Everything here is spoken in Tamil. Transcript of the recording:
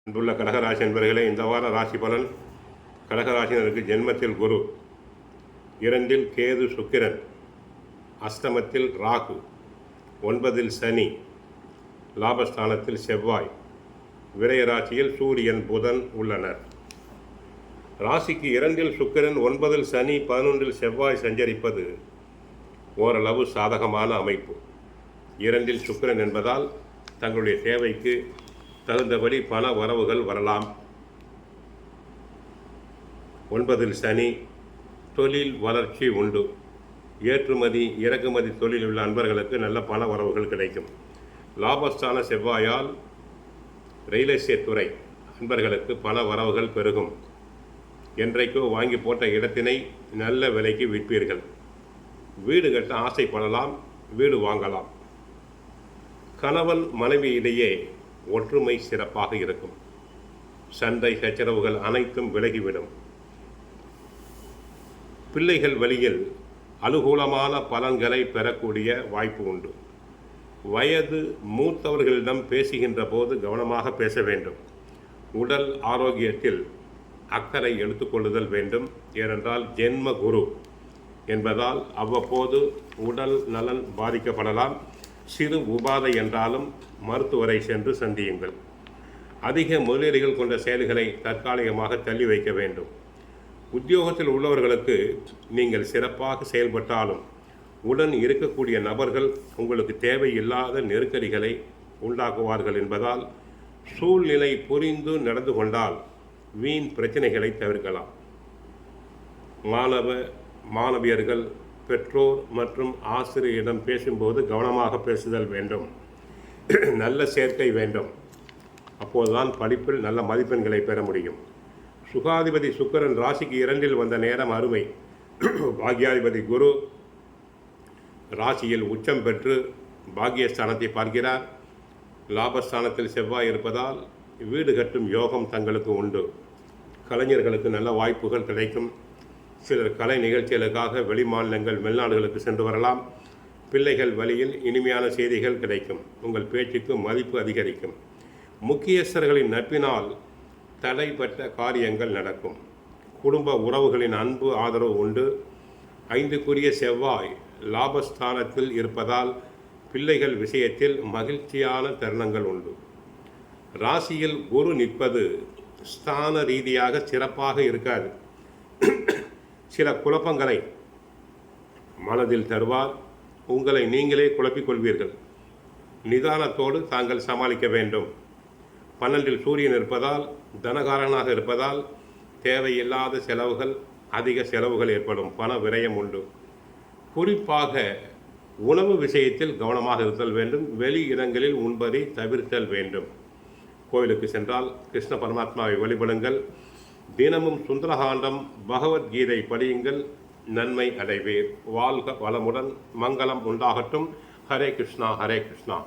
அன்புள்ள கடகராசி என்பவர்களே, இந்த வார ராசி பலன். கடகராசினருக்கு ஜென்மத்தில் குரு, 2 கேது சுக்கிரன், அஷ்டமத்தில் ராகு, 9 சனி, லாபஸ்தானத்தில் செவ்வாய், விரய ராசியில் சூரியன் புதன் உள்ளனர். ராசிக்கு 2 சுக்கிரன், 9 சனி, 11 செவ்வாய் சஞ்சரிப்பது ஓரளவு சாதகமான அமைப்பு. 2 சுக்கிரன் என்பதால் தங்களுடைய தேவைக்கு தகுந்தபடி பண வரவுகள் வரலாம். 9 சனி, தொழில் வளர்ச்சி உண்டு. ஏற்றுமதி இறக்குமதி தொழில் உள்ள அன்பர்களுக்கு நல்ல பண வரவுகள் கிடைக்கும். லாபஸ்தான செவ்வாயால் ரியல் எஸ்டேட் துறை அன்பர்களுக்கு பண வரவுகள் பெருகும். என்றைக்கோ வாங்கி போட்ட இடத்தினை நல்ல விலைக்கு விற்பீர்கள். வீடு கட்ட ஆசைப்படலாம், வீடு வாங்கலாம். கணவன் மனைவியிடையே ஒற்றுமை சிறப்பாக இருக்கும். சண்டை சச்சரவுகள் அனைத்தும் விலகிவிடும். பிள்ளைகள் வழியில் அனுகூலமான பலன்களை பெறக்கூடிய வாய்ப்பு உண்டு. வயது மூத்தவர்களிடம் பேசுகின்ற போது கவனமாக பேச வேண்டும். உடல் ஆரோக்கியத்தில் அக்கறை எடுத்துக்கொள்ளுதல் வேண்டும். ஏனென்றால் ஜென்ம குரு என்பதால் அவ்வப்போது உடல் நலன் பாதிக்கப்படலாம். சிறு உபாதை என்றாலும் மருத்துவரை சென்று சந்தியுங்கள். அதிக முதலீடுகள் கொண்ட செயல்களை தற்காலிகமாக தள்ளி வைக்க வேண்டும். உத்தியோகத்தில் உள்ளவர்களுக்கு நீங்கள் சிறப்பாக செயல்பட்டாலும் உடன் இருக்கக்கூடிய நபர்கள் உங்களுக்கு தேவையில்லாத நெருக்கடிகளை உண்டாக்குவார்கள் என்பதால் சூழ்நிலை புரிந்து நடந்து கொண்டால் வீண் பிரச்சனைகளை தவிர்க்கலாம். மாணவியர்கள் பெற்றோர் மற்றும் ஆசிரியரிடம் பேசும்போது கவனமாக பேசுதல் வேண்டும். நல்ல சேர்க்கை வேண்டும். அப்போதுதான் படிப்பில் நல்ல மதிப்பெண்களை பெற முடியும். சுகாதிபதி சுக்கிரன் ராசிக்கு 2 வந்த நேரம் அருமை. பாக்யாதிபதி குரு ராசியில் உச்சம் பெற்று பாக்யஸ்தானத்தை பார்க்கிறார். லாபஸ்தானத்தில் செவ்வாய் இருப்பதால் வீடு கட்டும் யோகம் தங்களுக்கு உண்டு. கலைஞர்களுக்கு நல்ல வாய்ப்புகள் கிடைக்கும். சிலர் கலை நிகழ்ச்சிகளுக்காக வெளிமாநிலங்கள் வெளிநாடுகளுக்கு சென்று வரலாம். பிள்ளைகள் வழியில் இனிமையான செய்திகள் கிடைக்கும். உங்கள் பேச்சுக்கு மதிப்பு அதிகரிக்கும். முக்கியஸ்தர்களின் நட்பினால் தடைப்பட்ட காரியங்கள் நடக்கும். குடும்ப உறவுகளின் அன்பு ஆதரவு உண்டு. 5க்குரிய செவ்வாய் லாபஸ்தானத்தில் இருப்பதால் பிள்ளைகள் விஷயத்தில் மகிழ்ச்சியான தருணங்கள் உண்டு. ராசியில் குரு நிற்பது ஸ்தான ரீதியாக சிறப்பாக இருக்காது. சில குழப்பங்களை மனதில் தருவார். உங்களை நீங்களே குழப்பிக் கொள்வீர்கள். நிதானத்தோடு தாங்கள் சமாளிக்க வேண்டும். 12 சூரியன் இருப்பதால் தனகாரனாக இருப்பதால் தேவையில்லாத செலவுகள், அதிக செலவுகள் ஏற்படும். பண விரயம் உண்டு. குறிப்பாக உணவு விஷயத்தில் கவனமாக இருத்தல் வேண்டும். வெளி இடங்களில் உண்பதை தவிர்த்தல் வேண்டும். கோயிலுக்கு சென்றால் கிருஷ்ண பரமாத்மாவை வழிபடுங்கள். தினமும் சுந்தரகாண்டம் பகவத்கீதை படியுங்கள். நன்மை அடைவீர். வாழ்க வளமுடன். மங்களம் உண்டாகட்டும். ஹரே கிருஷ்ணா, ஹரே கிருஷ்ணா.